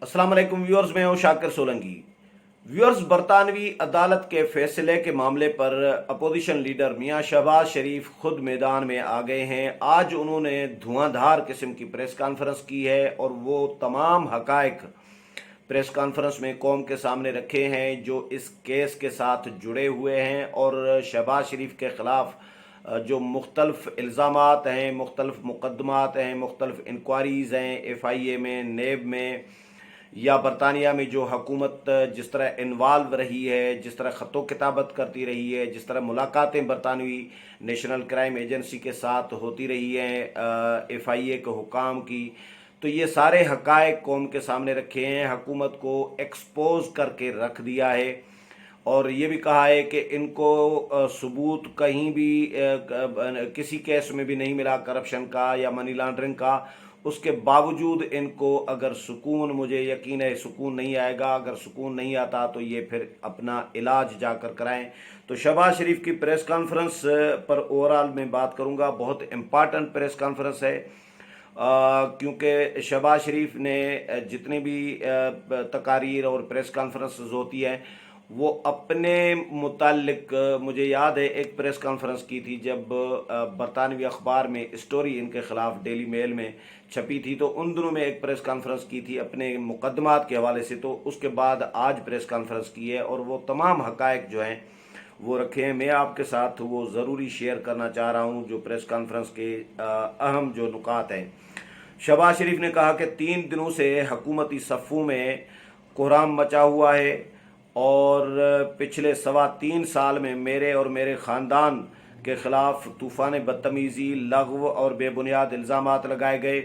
अस्सलाम वालेकुम व्यूअर्स, मैं हूं शाकिर सोलंकी। व्यूअर्स, बरतानवी अदालत के फैसले के मामले पर अपोजिशन लीडर मियां शहबाज शरीफ खुद मैदान में आ गए हैं। आज उन्होंने धुआंधार किस्म की प्रेस कॉन्फ्रेंस की है और वो तमाम हकायक प्रेस कॉन्फ्रेंस में कौम के सामने रखे हैं जो इस केस के साथ जुड़े हुए हैं और शहबाज शरीफ के ख़िलाफ़ जो मुख्तलफ़ इल्ज़ामात हैं, मुख्तलफ़ मुकदमात हैं, मुख्तलफ़ इंक्वायरीज़ हैं FIA में, नेब में या बरतानिया में जो हुकूमत जिस तरह इन्वॉल्व रही है, जिस तरह ख़तो किताबत करती रही है, जिस तरह मुलाकातें बरतानवी नेशनल क्राइम एजेंसी के साथ होती रही हैं FIA के हुकाम की, तो ये सारे हकायक कौम के सामने रखे हैं, हुकूमत को एक्सपोज करके रख दिया है। और ये भी कहा है कि इनको सबूत कहीं भी किसी केस में भी नहीं मिला करप्शन का या मनी लॉन्ड्रिंग का। उसके बावजूद इनको अगर सुकून, मुझे यकीन है सुकून नहीं आएगा, अगर सुकून नहीं आता तो ये फिर अपना इलाज जाकर कराएं। तो शहबाज शरीफ की प्रेस कॉन्फ्रेंस पर ओवरऑल मैं बात करूंगा, बहुत इम्पॉर्टेंट प्रेस कॉन्फ्रेंस है क्योंकि शहबाज शरीफ ने जितनी भी तकारीर और प्रेस कॉन्फ्रेंसेस होती हैं वो अपने मुतालिक, मुझे याद है एक प्रेस कॉन्फ्रेंस की थी जब बरतानवी अखबार में स्टोरी इनके ख़िलाफ़ डेली मेल में छपी थी, तो उन दिनों में एक प्रेस कॉन्फ्रेंस की थी अपने मुकदमात के हवाले से। तो उसके बाद आज प्रेस कॉन्फ्रेंस की है और वो तमाम हकायक जो हैं वो रखे हैं। मैं आपके साथ वो ज़रूरी शेयर करना चाह रहा हूँ जो प्रेस कॉन्फ्रेंस के अहम जो नुकात हैं। शहबाज शरीफ ने कहा कि 3 दिनों से हुकूमती सफ़ों में कोहराम मचा हुआ है और पिछले 3.25 साल में मेरे और मेरे ख़ानदान के ख़िलाफ़ तूफ़ान बदतमीज़ी, लग़्व और बेबुनियाद इल्ज़ामात लगाए गए।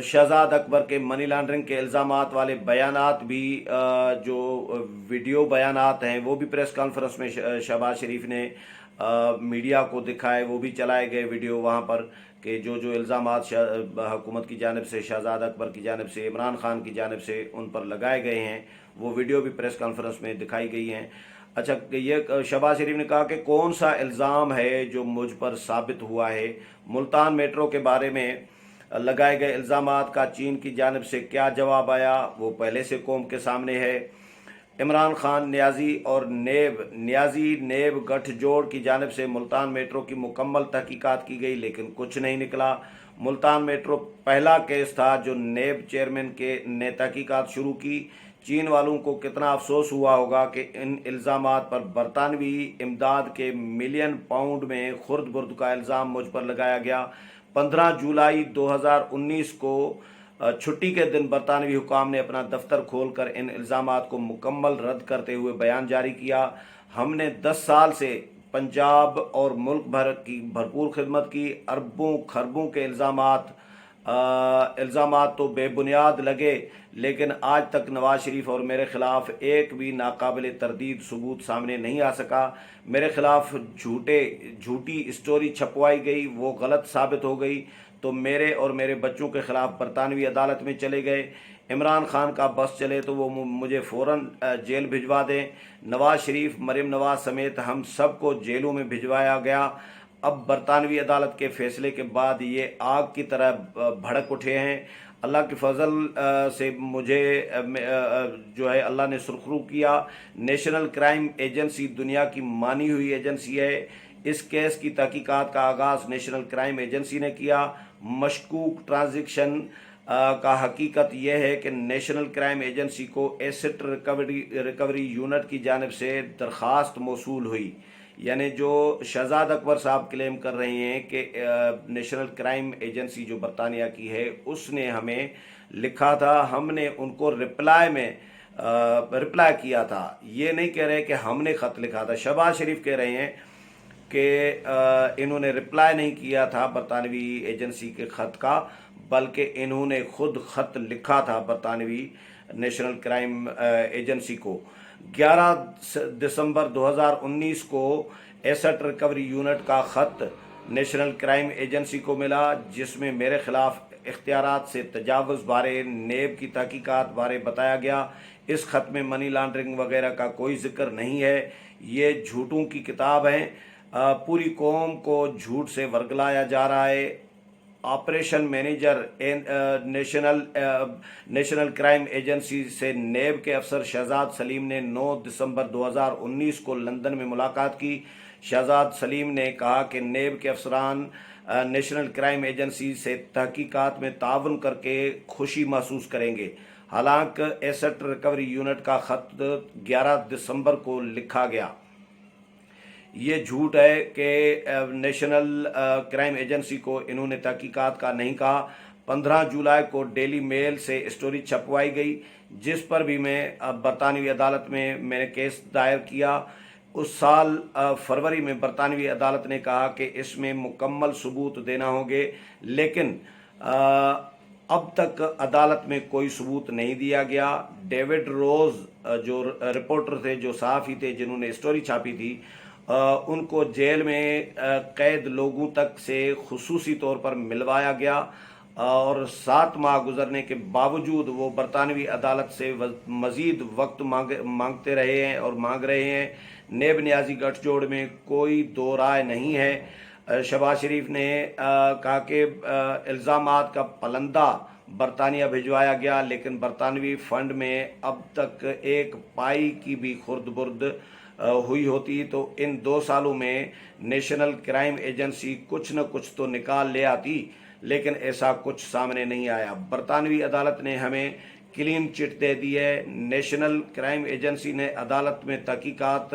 शहजाद अकबर के मनी लॉन्ड्रिंग के इल्ज़ामात वाले बयानात भी, जो वीडियो बयानात हैं वो भी प्रेस कॉन्फ्रेंस में शहबाज शरीफ ने मीडिया को दिखाए, वो भी चलाए गए वीडियो वहाँ पर कि जो जो इल्ज़ामात हुकूमत की जानिब से, शहजाद अकबर की जानिब से, इमरान खान की जानिब से उन पर लगाए गए हैं, वो वीडियो भी प्रेस कॉन्फ्रेंस में दिखाई गई हैं। अच्छा, ये शहबाज शरीफ ने कहा कि कौन सा इल्ज़ाम है जो मुझ पर साबित हुआ है। मुल्तान मेट्रो के बारे में लगाए गए इल्ज़ामात का चीन की जानिब से क्या जवाब आया, वो पहले से कौम के सामने है। इमरान खान, न्याजी और नेब गठजोड़ की जानिब से मुल्तान मेट्रो की मुकम्मल तहकीकात की गई लेकिन कुछ नहीं निकला। मुल्तान मेट्रो पहला केस था जो नेब चेयरमैन के ने तहकीकात शुरू की। चीन वालों को कितना अफसोस हुआ होगा कि इन इल्ज़ामात पर बरतानवी इमदाद के मिलियन पाउंड में खुर्द बुर्द का इल्ज़ाम मुझ पर लगाया गया। 15 जुलाई 2019 को छुट्टी के दिन बरतानवी हुकाम ने अपना दफ्तर खोलकर इन इल्ज़ामात को मुकम्मल रद्द करते हुए बयान जारी किया। हमने 10 साल से पंजाब और मुल्क भर की भरपूर खिदमत की। अरबों खरबों के इल्ज़ामात तो बेबुनियाद लगे लेकिन आज तक नवाज शरीफ और मेरे ख़िलाफ़ एक भी नाकाबिल तरदीद सबूत सामने नहीं आ सका। मेरे ख़िलाफ़ झूठी स्टोरी छपवाई गई, वो गलत साबित हो गई तो मेरे और मेरे बच्चों के ख़िलाफ़ बरतानवी अदालत में चले गए। इमरान खान का बस चले तो वो मुझे फ़ौरन जेल भिजवा दें। नवाज शरीफ, मरीम नवाज समेत हम सब को जेलों में भिजवाया गया। अब बरतानवी अदालत के फ़ैसले के बाद ये आग की तरह भड़क उठे हैं। अल्लाह के फजल से मुझे जो है अल्लाह ने सुरखरू किया। नेशनल क्राइम एजेंसी दुनिया की मानी हुई एजेंसी है। इस केस की तहकीकात का आगाज़ नेशनल क्राइम एजेंसी ने किया। मशकूक ट्रांजैक्शन का हकीकत यह है कि नेशनल क्राइम एजेंसी को एसेट रिकवरी यूनिट की जानिब से दरख्वास्त मौसूल हुई, यानी जो शहजाद अकबर साहब क्लेम कर रहे हैं कि नेशनल क्राइम एजेंसी जो बरतानिया की है उसने हमें लिखा था, हमने उनको रिप्लाई किया था। ये नहीं कह रहे कि हमने ख़त लिखा था। शहबाज शरीफ कह रहे हैं कि इन्होंने रिप्लाई नहीं किया था बरतानवी एजेंसी के ख़त का, बल्कि इन्होंने खुद ख़त लिखा था बरतानवी नेशनल क्राइम एजेंसी को। 11 दिसंबर 2019 को एसेट रिकवरी यूनिट का ख़त नेशनल क्राइम एजेंसी को मिला जिसमें मेरे ख़िलाफ़ इख्तियारात से तजावुज़ बारे, नेब की तहकीकात बारे बताया गया। इस ख़त में मनी लॉन्ड्रिंग वगैरह का कोई जिक्र नहीं है। ये झूठों की किताब है। पूरी कौम को झूठ से वर्गलाया जा रहा है। Operation manager national crime agency से नेब के अफसर शहजाद सलीम ने 9 दिसंबर 2019 को लंदन में मुलाकात की। शहजाद सलीम ने कहा कि नेब के अफसरान नेशनल क्राइम एजेंसी से तहकीकात में ताउन करके खुशी महसूस करेंगे। हालांकि एसेट रिकवरी यूनिट का खत 11 दिसंबर को लिखा गया। ये झूठ है कि नेशनल क्राइम एजेंसी को इन्होंने तहकीकात का नहीं कहा। 15 जुलाई को डेली मेल से स्टोरी छपवाई गई, जिस पर भी मैं बरतानवी अदालत में मैंने केस दायर किया। उस साल फरवरी में बरतानवी अदालत ने कहा कि इसमें मुकम्मल सबूत देना होंगे, लेकिन अब तक अदालत में कोई सबूत नहीं दिया गया। डेविड रोज जो रिपोर्टर थे, जो सहाफ़ी थे जिन्होंने स्टोरी छापी थी, उनको जेल में कैद लोगों तक से खुसूसी तौर पर मिलवाया गया और 7 माह गुजरने के बावजूद वो बरतानवी अदालत से मज़ीद वक्त मांगते रहे हैं और मांग रहे हैं। नेब नियाजी गठजोड़ में कोई दो राय नहीं है। शहबाज शरीफ ने कहा कि इल्ज़ामात का पलंदा बरतानिया भिजवाया गया, लेकिन बरतानवी फंड में अब तक एक पाई की भी खुर्द बुर्द हुई होती तो इन 2 सालों में नेशनल क्राइम एजेंसी कुछ न कुछ तो निकाल ले आती, लेकिन ऐसा कुछ सामने नहीं आया। बरतानवी अदालत ने हमें क्लीन चिट दे दी है। नेशनल क्राइम एजेंसी ने अदालत में तहकीकात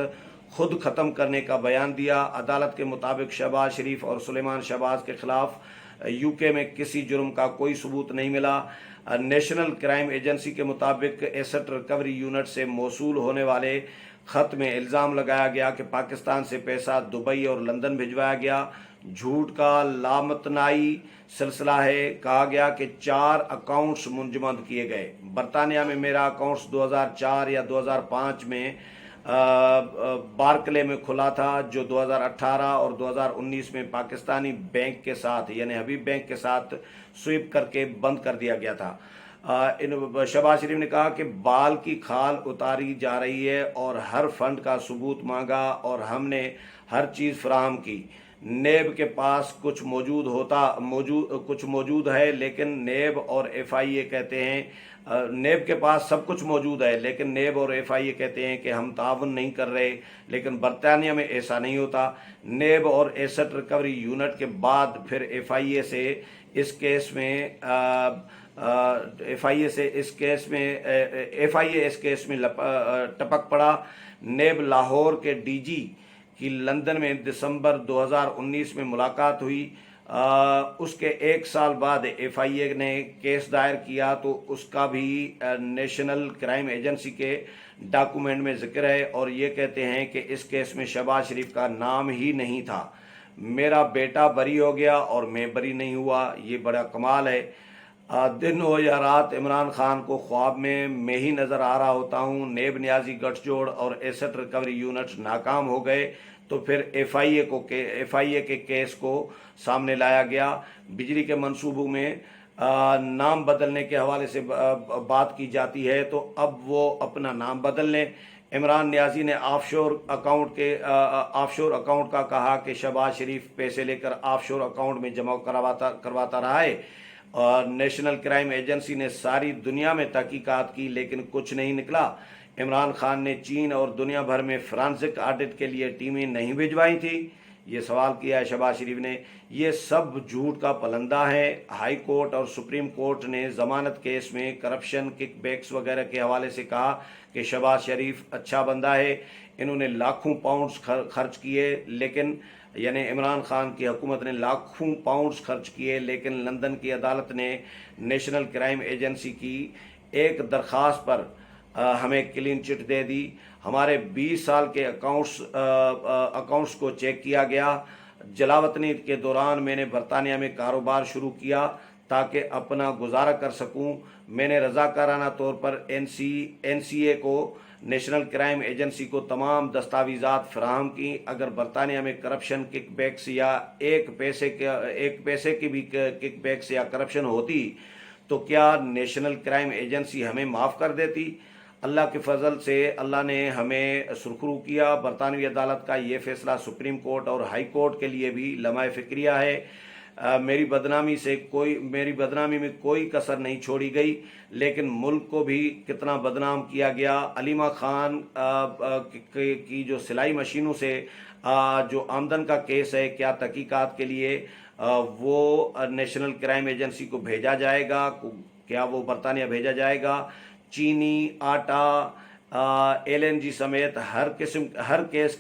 खुद ख़त्म करने का बयान दिया। अदालत के मुताबिक शहबाज शरीफ और सुलेमान शहबाज के खिलाफ यूके में किसी जुर्म का कोई सबूत नहीं मिला। नेशनल क्राइम एजेंसी के मुताबिक एसेट रिकवरी यूनिट से मौसूल होने वाले खत में इल्ज़ाम लगाया गया कि पाकिस्तान से पैसा दुबई और लंदन भिजवाया गया। झूठ का लामतनाई सिलसिला है। कहा गया कि 4 अकाउंट्स मुंजमद किए गए। बरतानिया में मेरा अकाउंट्स 2004 या 2005 में बार्कले में खुला था, जो 2018 और 2019 में पाकिस्तानी बैंक के साथ यानी हबीब बैंक के साथ स्वीप करके बंद कर दिया गया था। शहबाज शरीफ ने कहा कि बाल की खाल उतारी जा रही है और हर फंड का सबूत मांगा और हमने हर चीज़ फराहम की। नेब के पास कुछ मौजूद है, लेकिन नेब और एफआईए कहते हैं नेब के पास सब कुछ मौजूद है, लेकिन नेब और एफआईए कहते हैं कि हम ताउन नहीं कर रहे। लेकिन बरतानिया में ऐसा नहीं होता। नेब और एसेट रिकवरी यूनिट के बाद फिर एफआईए से इस केस में टपक पड़ा। नेब लाहौर के डीजी की लंदन में दिसंबर 2019 में मुलाकात हुई। उसके 1 साल बाद एफआईए ने केस दायर किया तो उसका भी नेशनल क्राइम एजेंसी के डॉक्यूमेंट में जिक्र है और ये कहते हैं कि इस केस में शहबाज शरीफ का नाम ही नहीं था। मेरा बेटा बरी हो गया और मैं बरी नहीं हुआ। ये बड़ा कमाल है। दिन हो या रात इमरान खान को ख्वाब में मैं ही नज़र आ रहा होता हूँ। नेब नियाजी गठजोड़ और एसेट रिकवरी यूनिट नाकाम हो गए तो फिर एफआईए के केस को सामने लाया गया। बिजली के मंसूबों में नाम बदलने के हवाले से बात की जाती है, तो अब वो अपना नाम बदल लें। इमरान नियाजी ने ऑफशोर अकाउंट का कहा कि शहबाज शरीफ पैसे लेकर ऑफशोर अकाउंट में जमा करवाता रहा है। और नेशनल क्राइम एजेंसी ने सारी दुनिया में तहकीकात की, लेकिन कुछ नहीं निकला। इमरान खान ने चीन और दुनिया भर में फ्रांसिक ऑडिट के लिए टीमें नहीं भिजवाई थी। ये सवाल किया है शहबाज शरीफ ने। ये सब झूठ का पलंदा है। हाई कोर्ट और सुप्रीम कोर्ट ने जमानत केस में करप्शन, किकबैक्स वगैरह के हवाले से कहा कि शहबाज शरीफ अच्छा बंदा है। इन्होंने लाखों पाउंड्स खर्च किए, लेकिन यानी इमरान खान की हुकूमत ने लाखों पाउंड्स खर्च किए, लेकिन लंदन की अदालत ने नेशनल क्राइम एजेंसी की एक दरख्वास्त पर हमें क्लीन चिट दे दी। हमारे 20 साल के अकाउंट्स को चेक किया गया। जलावतनी के दौरान मैंने बरतानिया में कारोबार शुरू किया ताकि अपना गुजारा कर सकूं। मैंने रजाकाराना तौर पर एनसीए को, नेशनल क्राइम एजेंसी को तमाम दस्तावेज़ात फराहम की। अगर बरतानिया में करप्शन, किकबैक्स या एक पैसे की भी किकबैक्स या करप्शन होती तो क्या नेशनल क्राइम एजेंसी हमें माफ़ कर देती? अल्लाह के फजल से अल्लाह ने हमें सुरखरू किया। बरतानवी अदालत का ये फैसला सुप्रीम कोर्ट और हाई कोर्ट के लिए भी लम्हा फ़िक्रिया है। मेरी बदनामी में कोई कसर नहीं छोड़ी गई, लेकिन मुल्क को भी कितना बदनाम किया गया। अलीमा खान की जो सिलाई मशीनों से जो आमदन का केस है, क्या तहकीकात के लिए वो नेशनल क्राइम एजेंसी को भेजा जाएगा, क्या वो बरतानिया भेजा जाएगा? चीनी, आटा, एलएनजी समेत हर केस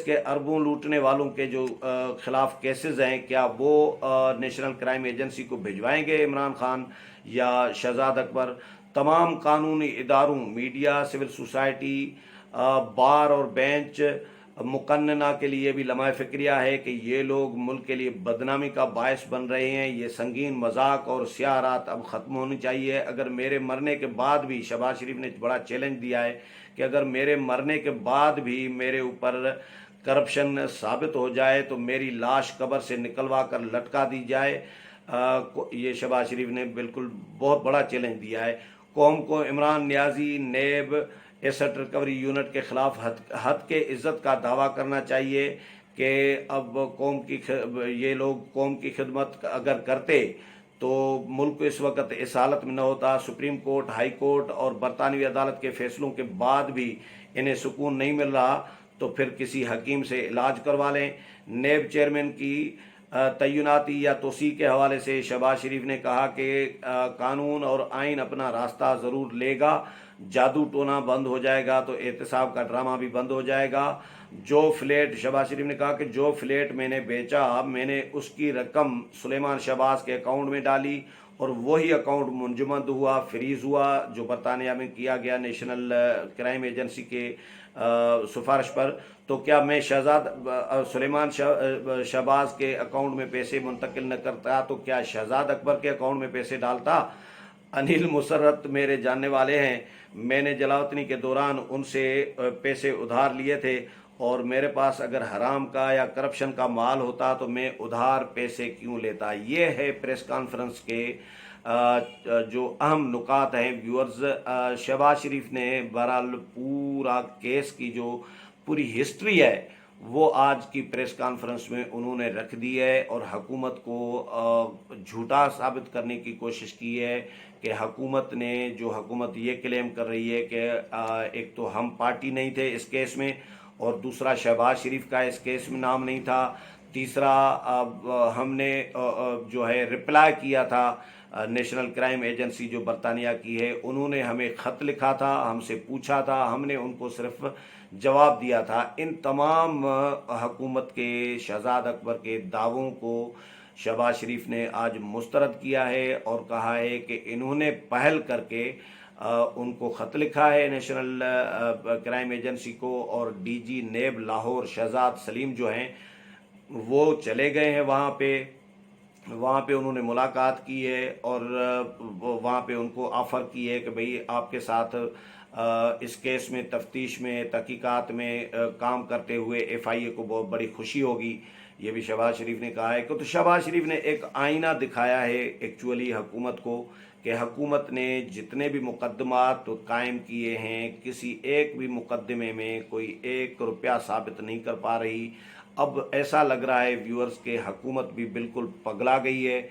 के अरबों लूटने वालों के जो खिलाफ केसेस हैं, क्या वो नेशनल क्राइम एजेंसी को भिजवाएंगे इमरान खान या शहजाद अकबर? तमाम कानूनी इदारों, मीडिया, सिविल सोसाइटी, बार और बेंच मुकन्नना के लिए भी लम्हा फिक्रिया है कि ये लोग मुल्क के लिए बदनामी का बायस बन रहे हैं। ये संगीन मजाक और स्याह रात अब ख़त्म होनी चाहिए। अगर मेरे मरने के बाद भी, शहबाज शरीफ ने बड़ा चैलेंज दिया है कि अगर मेरे मरने के बाद भी मेरे ऊपर करप्शन साबित हो जाए तो मेरी लाश कब्र से निकलवा कर लटका दी जाए। ये शहबाज शरीफ ने बिल्कुल बहुत बड़ा चैलेंज दिया है। कौम को इमरान नियाजी, नेब, एसेट रिकवरी यूनिट के खिलाफ हद के इज्जत का दावा करना चाहिए कि अब ये लोग कौम की खिदमत अगर करते तो मुल्क इस वक्त इस हालत में न होता। सुप्रीम कोर्ट, हाई कोर्ट और बरतानवी अदालत के फैसलों के बाद भी इन्हें सुकून नहीं मिल रहा तो फिर किसी हकीम से इलाज करवा लें। नेब चेयरमैन की तय्युनाती या तोसी के हवाले से शहबाज शरीफ ने कहा कि कानून और आइन अपना रास्ता ज़रूर लेगा, जादू टोना बंद हो जाएगा तो एहतसाब का ड्रामा भी बंद हो जाएगा। जो फ्लैट, शहबाज शरीफ ने कहा कि जो फ्लैट मैंने बेचा, मैंने उसकी रकम सुलेमान शहबाज के अकाउंट में डाली और वही अकाउंट मुंजमद हुआ, फ्रीज हुआ, जो बरतानिया में किया गया नेशनल क्राइम एजेंसी के सिफारिश पर। तो क्या मैं सुलेमान शहबाज के अकाउंट में पैसे मुंतकिल न करता तो क्या शहजाद अकबर के अकाउंट में पैसे डालता? अनिल मुसर्रत मेरे जानने वाले हैं, मैंने जलावतनी के दौरान उनसे पैसे उधार लिए थे और मेरे पास अगर हराम का या करप्शन का माल होता तो मैं उधार पैसे क्यों लेता। ये है प्रेस कॉन्फ्रेंस के जो अहम नुकात हैं व्यूअर्स। शहबाज शरीफ ने बहरहाल पूरा केस की जो पूरी हिस्ट्री है वो आज की प्रेस कॉन्फ्रेंस में उन्होंने रख दी है और हुकूमत को झूठा साबित करने की कोशिश की है कि हुकूमत ये क्लेम कर रही है कि एक तो हम पार्टी नहीं थे इस केस में और दूसरा शहबाज शरीफ का इस केस में नाम नहीं था, तीसरा हमने जो है रिप्लाई किया था नेशनल क्राइम एजेंसी जो बरतानिया की है, उन्होंने हमें ख़त लिखा था, हमसे पूछा था, हमने उनको सिर्फ जवाब दिया था। इन तमाम हुकूमत के शहजाद अकबर के दावों को शहबाज शरीफ ने आज मुस्तरद किया है और कहा है कि इन्होंने पहल करके उनको ख़त लिखा है नेशनल क्राइम एजेंसी को और डीजी नेब लाहौर शहजाद सलीम जो हैं वो चले गए हैं वहाँ पे उन्होंने मुलाकात की है और वहाँ पे उनको ऑफ़र की है कि भाई आपके साथ इस केस में तफ्तीश में तहकीकात में काम करते हुए FIA को बहुत बड़ी खुशी होगी। ये भी शहबाज शरीफ ने कहा है कि तो शहबाज शरीफ ने एक आईना दिखाया है एक्चुअली हुकूमत को कि हुकूमत ने जितने भी मुकदमात तो कायम किए हैं किसी एक भी मुकदमे में कोई 1 रुपया साबित नहीं कर पा रही। अब ऐसा लग रहा है व्यूअर्स के हुकूमत भी बिल्कुल पगला गई है,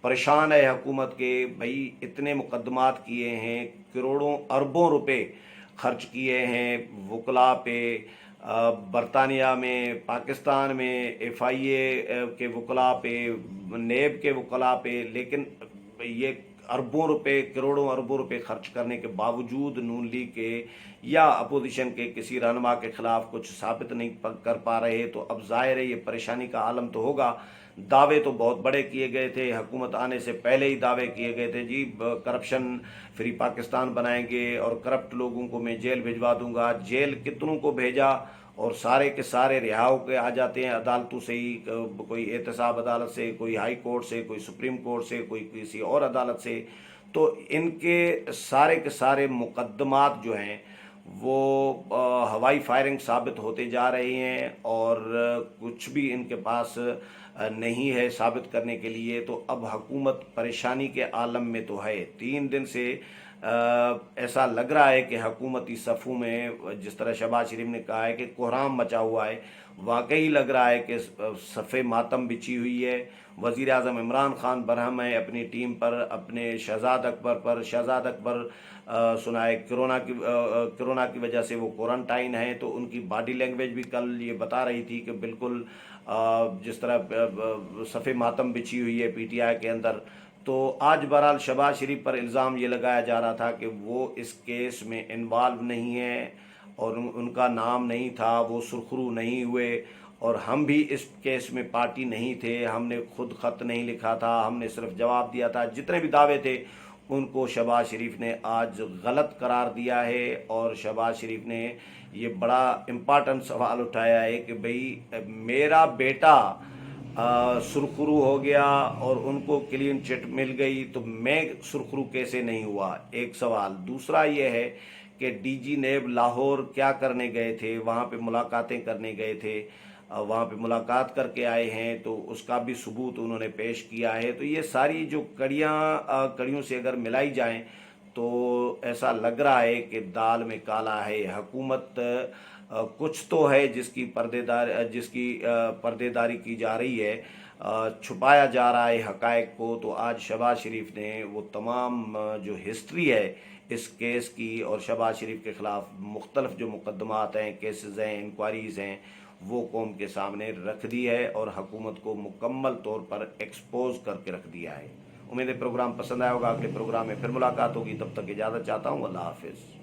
परेशान है हुकूमत के। भाई इतने मुकदमात किए हैं, करोड़ों अरबों रुपए खर्च किए हैं वकला पे, बरतानिया में, पाकिस्तान में FIA के वकला पे, नेब के वकला पे, लेकिन ये अरबों रुपए, करोड़ों अरबों रुपए खर्च करने के बावजूद नून लीग के या अपोजिशन के किसी रहनुमा के खिलाफ कुछ साबित नहीं कर पा रहे। तो अब जाहिर है ये परेशानी का आलम तो होगा। दावे तो बहुत बड़े किए गए थे, हुकूमत आने से पहले ही दावे किए गए थे जी करप्शन फ्री पाकिस्तान बनाएंगे और करप्ट लोगों को मैं जेल भिजवा दूंगा। जेल कितनों को भेजा और सारे के सारे रिहा होकर आ जाते हैं अदालतों से ही, कोई एहतसाब अदालत से, कोई हाई कोर्ट से, कोई सुप्रीम कोर्ट से, कोई किसी और अदालत से। तो इनके सारे के सारे मुकदमात जो हैं वो हवाई फायरिंग साबित होते जा रहे हैं और कुछ भी इनके पास नहीं है साबित करने के लिए। तो अब हुकूमत परेशानी के आलम में तो है। 3 दिन से ऐसा लग रहा है कि हुकूमती सफ़ों में जिस तरह शहबाज शरीफ ने कहा है कि कोहराम मचा हुआ है, वाकई लग रहा है कि सफ़े मातम बिछी हुई है। वज़ीर आज़म इमरान खान बरहम है अपनी टीम पर, अपने शहजाद अकबर पर। शहजाद अकबर सुना है कोरोना की वजह से वो क्वारंटाइन है, तो उनकी बॉडी लैंग्वेज भी कल ये बता रही थी कि बिल्कुल जिस तरह सफ़े मातम बिछी हुई है पीटीआई के अंदर। तो आज बहरहाल शहबाज शरीफ पर इल्ज़ाम ये लगाया जा रहा था कि वो इस केस में इन्वॉल्व नहीं है और उनका नाम नहीं था, वो सुरखरू नहीं हुए, और हम भी इस केस में पार्टी नहीं थे, हमने खुद ख़त नहीं लिखा था, हमने सिर्फ जवाब दिया था। जितने भी दावे थे उनको शहबाज शरीफ ने आज गलत करार दिया है। और शहबाज शरीफ ने ये बड़ा इम्पॉर्टेंट सवाल उठाया है कि भाई मेरा बेटा सुरखरू हो गया और उनको क्लीन चिट मिल गई, तो मैं सुरखरू कैसे नहीं हुआ, एक सवाल। दूसरा ये है कि डीजी नेब लाहौर क्या करने गए थे, वहाँ पे मुलाकातें करने गए थे, वहाँ पे मुलाकात करके आए हैं, तो उसका भी सबूत उन्होंने पेश किया है। तो ये सारी जो कड़ियों से अगर मिलाई जाएं तो ऐसा लग रहा है कि दाल में काला है। हुकूमत कुछ तो है जिसकी पर्देदारी की जा रही है, छुपाया जा रहा है हकायक को। तो आज शहबाज शरीफ ने वो तमाम जो हिस्ट्री है इस केस की, और शहबाज शरीफ के ख़िलाफ़ मुख्तलिफ जो मुकदमात हैं, केसेस हैं, इंक्वायरीज़ हैं, वो कौम के सामने रख दी है और हुकूमत को मुकम्मल तौर पर एक्सपोज करके रख दिया है। उम्मीद है प्रोग्राम पसंद आया होगा। अगले प्रोग्राम में फिर मुलाकात होगी, तब तक इजाज़त चाहता हूँ। अल्लाह हाफिज़।